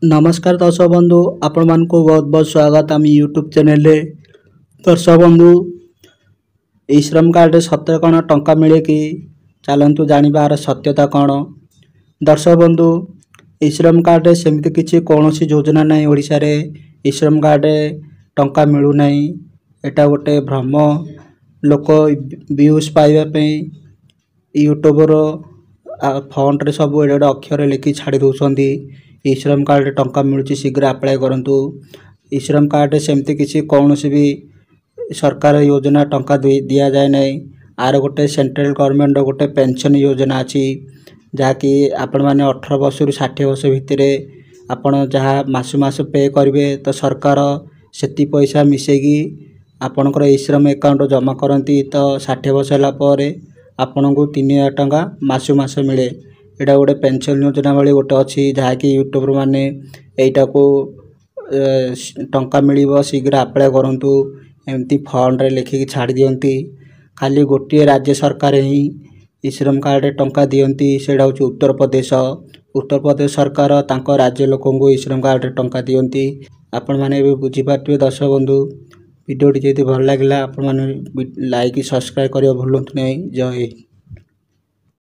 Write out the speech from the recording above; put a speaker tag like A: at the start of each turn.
A: नमस्कार दर्शक बंधु आपण मान को बहुत बहुत स्वागत आम यूट्यूब चैनल रे। दर्शक बंधु ई श्रम कार्ड सत्य कौन टंका मिले कि चलतु जानवर सत्यता कौन। दर्शक बंधु ई श्रम कार्ड सेमती किसी कौन योजना ना ओडिशा रे ई श्रम कार्ड टंका मिलू ना। एटा गोटे भ्रम लोक व्यूज पाइबा यूट्यूबर फंड रे सब एडे अक्षर लिखि छाड़ी दौरान ई श्रम कार्ड टंका मिलूँ शीघ्र अप्लाई करूँ। ई श्रम कार्ड सेमती किसी कौन भी सरकार योजना टंका दि जाए ना। आर गोटे सेंट्रल गवर्नमेंट गोटे पेंशन योजना अच्छी जहाँकि आपण मैंने 18 वर्ष रु 60 वर्ष भितर आपण जहाँ मासु मास पे करेंगे तो सरकार से पैसा मिसेगी आपणकर ई श्रम अकाउंट जमा करती तो 60 वर्ष है आपण को 3000 टंका मासु मास मिले। एटा गोटे पेंशन योजना भाई गोटे अच्छी जहाँकि यूट्यूबर मैंने यहीटा को टंका मिल शीघ्र अप्लाई करूँ एमती फंड रे लिखिकी छाड़ी दियंती। खाली गोटे राज्य सरकार ही ई श्रम कार्ड टंका दियंती सेटा हूँ उत्तर प्रदेश। उत्तर प्रदेश सरकार तांको राज्य लोकों को ई श्रम कार्ड टंका दियंती। आपण माने बुझी पार्थिबे दर्शक बंधु। वीडियोटी जदि भल लागला आपण माने लाइक सब्सक्राइब करियो भूलंतु नहीं। जय हिंद।